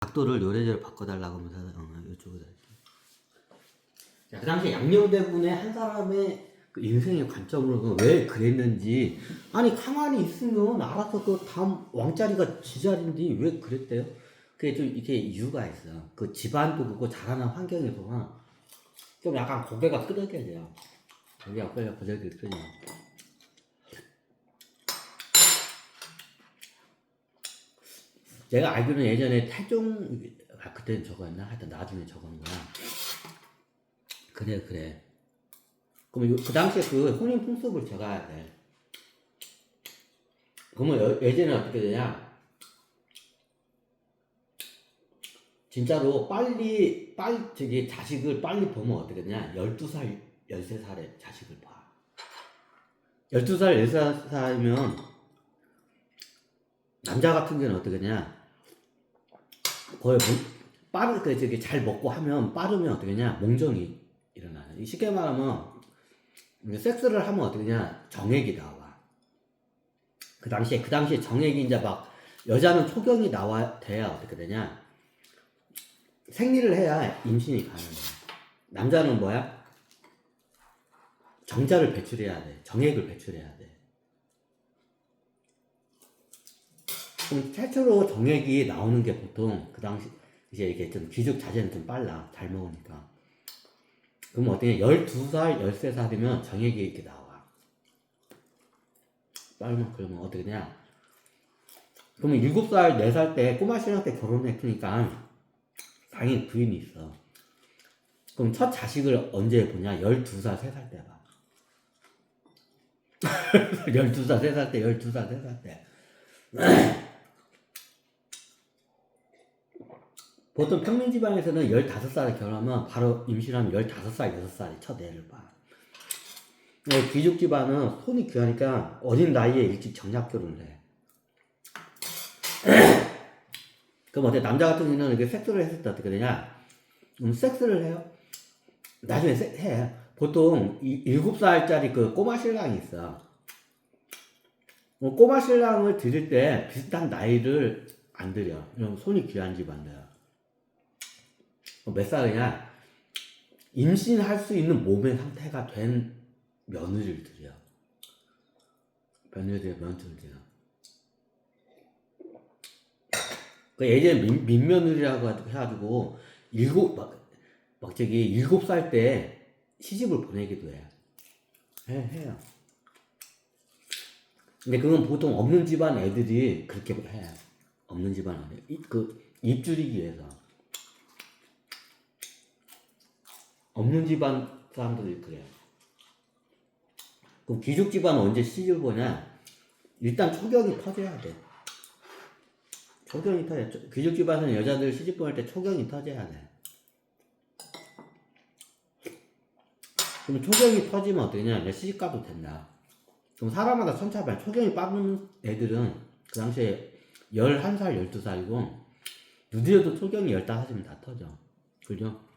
각도를 요래저래 바꿔달라고 하면 이쪽으로. 그 당시에 양녕대군의 한 사람의 그 인생의 관점으로 왜 그랬는지, 아니 가만히 있으면 알아서 그 다음 왕자리가 지자리인데 왜 그랬대요? 그게 좀 이렇게 이유가 있어. 그 집안도 그렇고 자라난 환경에서 좀 약간 고개가 끄덕여야 돼요. 고개가 끄덕여. 제가 알기로는 예전에 태종, 그때는 저거였나? 하여튼 나중에 저거는 거야. 그래. 그러면 그 당시에 그 혼인 풍습을 적어야 돼. 그러면 예전에 어떻게 되냐? 진짜로 빨리 저기 자식을 빨리 보면 어떻게 되냐? 12살, 13살에 자식을 봐. 12살, 13살이면 남자 같은 경우는 어떻게 되냐? 거의 빠르게 저기 잘 먹고 하면 빠르면 어떻게 되냐? 몽정이 일어나요. 쉽게 말하면 섹스를 하면 어떻게 되냐? 정액이 나와. 그 당시에 정액이 이제 막 여자는 초경이 돼야 어떻게 되냐? 생리를 해야 임신이 가능해. 남자는 뭐야? 정자를 배출해야 돼. 정액을 배출해야 돼. 그럼 최초로 정액이 나오는 게 보통 그 당시 이제 이게 좀 기죽 자제는 좀 빨라. 잘 먹으니까. 그럼 어떻게 12살, 13살이면 정액이 이렇게 나와. 빨면 그러면 어떻게 되냐? 그러면 7살, 4살 때 꼬마 신랑 때 결혼했으니까 당연히 부인이 있어. 그럼 첫 자식을 언제 보냐? 12살, 3살 때 봐. 12살, 3살 때, 12살, 3살 때. 보통 평민 지방에서는 15살에 결혼하면 바로 임신하면 15살, 6살에 첫 애를 봐. 귀족 집안은 손이 귀하니까 어린 나이에 일찍 정략 결혼을 해. 그럼 어때? 남자 같은 경우는 이렇게 섹스를 했을 때 어떻게 되냐? 섹스를 해요? 나중에 해. 보통 7살짜리 그 꼬마 신랑이 있어. 꼬마 신랑을 들일 때 비슷한 나이를 안 들여. 이런 손이 귀한 집안들. 몇 살이냐? 임신할 수 있는 몸의 상태가 된 며느리를 들여. 며느리를 들여. 그 예전에 민며느리라고 해가지고 막 저기 7살 때 시집을 보내기도 해. 해요. 근데 그건 보통 없는 집안 애들이 그렇게 해. 없는 집안 애들. 그 입줄이기 위해서. 없는 집안 사람들이 그래요. 그럼 귀족 집안은 언제 시집을 보냐? 일단 초경이 터져야 돼. 초경이 터져. 귀족 집안은 여자들 시집 보낼 때 초경이 터져야 돼. 그럼 초경이 터지면 어떠냐? 이제 시집 가도 된다. 그럼 사람마다 천차만별. 초경이 빠른 애들은 그 당시에 11살, 12살이고 늦어도 초경이 15살이면 다 터져. 그죠?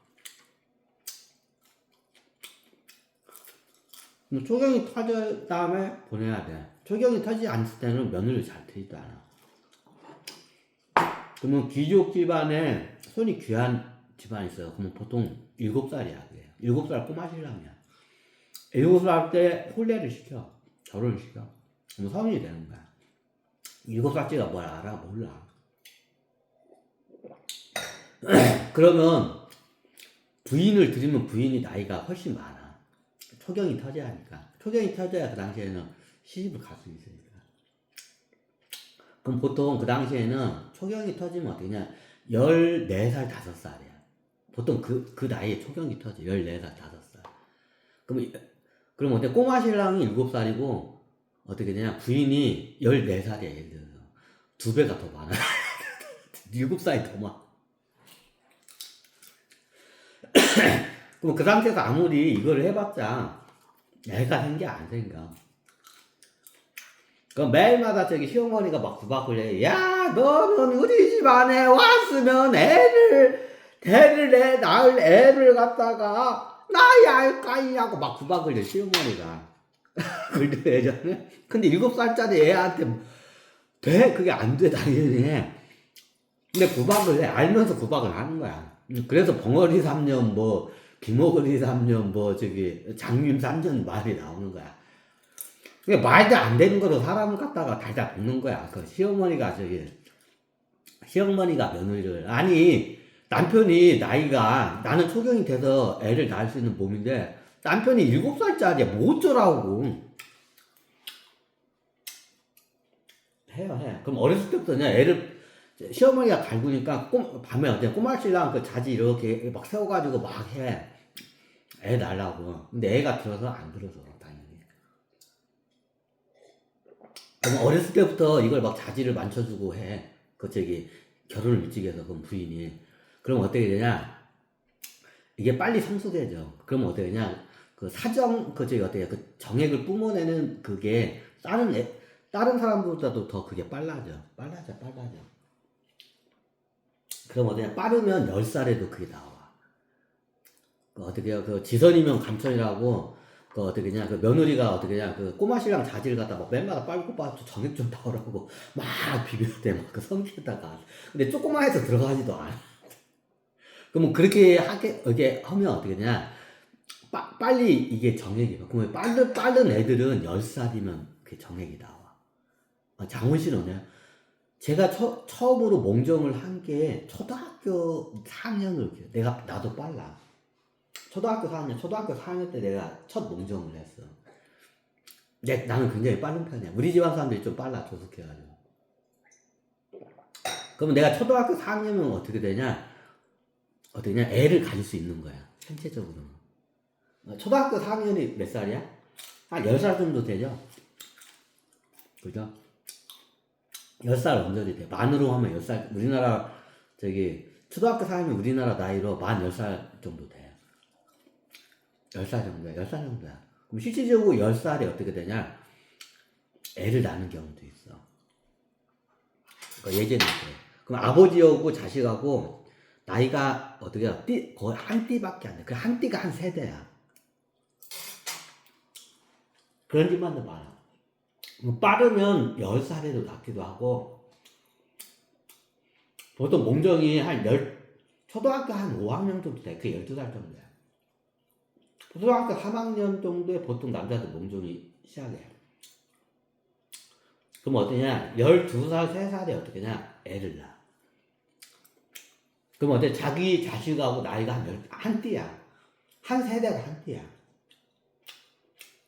초경이 터진 다음에 보내야 돼. 초경이 터지지 않을 때는 며느리를 잘 트지도 않아. 그러면 귀족 집안에 손이 귀한 집안이 있어요. 그러면 보통 7살이야. 그게. 7살 꼬마 신랑이야. 7살 때 혼례를 시켜. 결혼을 시켜. 그럼 성인이 되는 거야. 7살짜리가 뭘 알아? 몰라. 그러면 부인을 들이면 부인이 나이가 훨씬 많아. 초경이 터져야 하니까. 초경이 터져야 그 당시에는 시집을 갈 수 있으니까. 그럼 보통 그 당시에는 초경이 터지면 어떻게 냐 14살, 5살이야. 보통 그 나이에 초경이 터져. 14살, 5살. 그럼 어때? 꼬마 신랑이 7살이고, 어떻게 되냐? 부인이 14살이야, 예를 들어서. 2배가 더 많아. 7살이 더 많아. 그럼 그 상태에서 아무리 이걸 해봤자 애가 생겨 안 생겨. 그럼 매일마다 저기 시어머니가 막 구박을 해. 야, 너는 우리 집안에 왔으면 낳을 애를 갖다가 나이 알까이냐고 막 구박을 해, 시어머니가. 그때 예전에. 근데 7살짜리 애한테 돼? 그게 안 돼, 당연히. 근데 구박을 해. 알면서 구박을 하는 거야. 그래서 벙어리 3년, 뭐, 김어거리 3년, 뭐, 장님 3년 말이 나오는 거야. 그러니까 말도 안 되는 거로 사람을 갖다가 달다 볶는 거야. 그 시어머니가 며느리를. 아니, 남편이 나이가, 나는 초경이 돼서 애를 낳을 수 있는 몸인데, 남편이 7살짜리야. 뭐 어쩌라고. 해요, 해. 그럼 어렸을 때부터 그냥 애를, 시어머니가 갈구니까 밤에 어때 꼬마 신랑 그 자지 이렇게 막 세워가지고 막 해. 애 낳으려고. 근데 애가 들어서 안 들어서, 당연히. 그럼 어렸을 때부터 이걸 막 자지를 만져주고 해. 결혼을 일찍 해서, 그럼 부인이. 그럼 어떻게 되냐? 이게 빨리 성숙해져. 그럼 어떻게 되냐? 그 정액을 뿜어내는 그게 다른 사람보다도 더 그게 빨라져. 그럼 어떻게 빠르면 10살에도 그게 나와. 지선이면 감천이라고, 그 며느리가 그 꼬마 신랑 자질 갖다 막 맨마다 빨고 빠져 정액 좀 나오라고 막 비벼대, 막 그 성기에다가. 근데 조그마해서 들어가지도 않아. 그러면 이게 하면 어떻게 되냐? 빨리 이게 정액이 돼. 그러면 빠른 애들은 10살이면 그게 정액이 나와. 장훈 씨는 뭐냐? 제가 처음으로 몽정을 한 게 초등학교 4학년을 나도 빨라. 초등학교 4학년 때 내가 첫 몽정을 했어. 나는 굉장히 빠른 편이야. 우리 집안 사람들이 좀 빨라, 조숙해가지고. 그러면 내가 초등학교 4학년이면 어떻게 되냐? 애를 가질 수 있는 거야. 전체적으로. 초등학교 4학년이 몇 살이야? 한 10살 정도 되죠? 그죠? 10살 언저리 돼. 만으로 하면 10살. 초등학교 4학년 우리나라 나이로 만 10살 정도 돼. 10살 정도야. 10살 정도야. 그럼 실질적으로 10살에 어떻게 되냐? 애를 낳는 경우도 있어. 예전에 그래. 그럼 아버지하고 자식하고 나이가 거의 한 띠밖에 안 돼. 그 한 띠가 한 세대야. 그런 집만도 많아. 빠르면 10살에도 낳기도 하고, 보통 몽정이 초등학교 한 5학년 정도 돼. 그게 12살 정도야. 초등학교 3학년 정도에 보통 남자들 몽정이 시작해. 그럼 어떠냐? 12살, 3살에 어떻게 냐? 애를 낳아. 그럼 자기 자식하고 나이가 한 띠야. 한 세대가 한 띠야.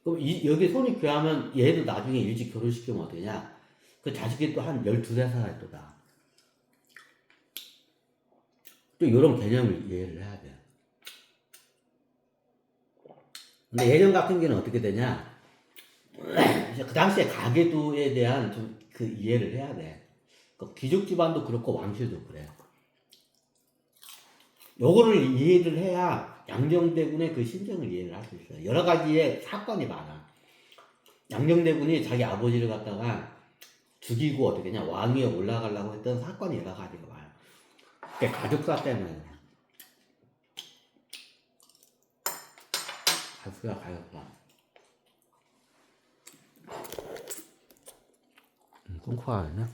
그럼 여기 손이 귀하면 얘도 나중에 일찍 결혼시키면 어떠냐? 그 자식이 또 한 12살에 또 나. 또 이런 개념을 이해를 해야 돼. 근데 예전 같은 경우는 어떻게 되냐? 그 당시에 가계도에 대한 좀 그 이해를 해야 돼. 귀족 집안도 그렇고 왕실도 그래. 요거를 이해를 해야 양정대군의 그 심정을 이해를 할 수 있어요. 여러 가지의 사건이 많아. 양정대군이 자기 아버지를 갖다가 죽이고 어떻게 냐 왕 위에 올라가려고 했던 사건이 여러 가지가 많아. 그게 가족사 때문에. 가족사. 똥코가 아니네.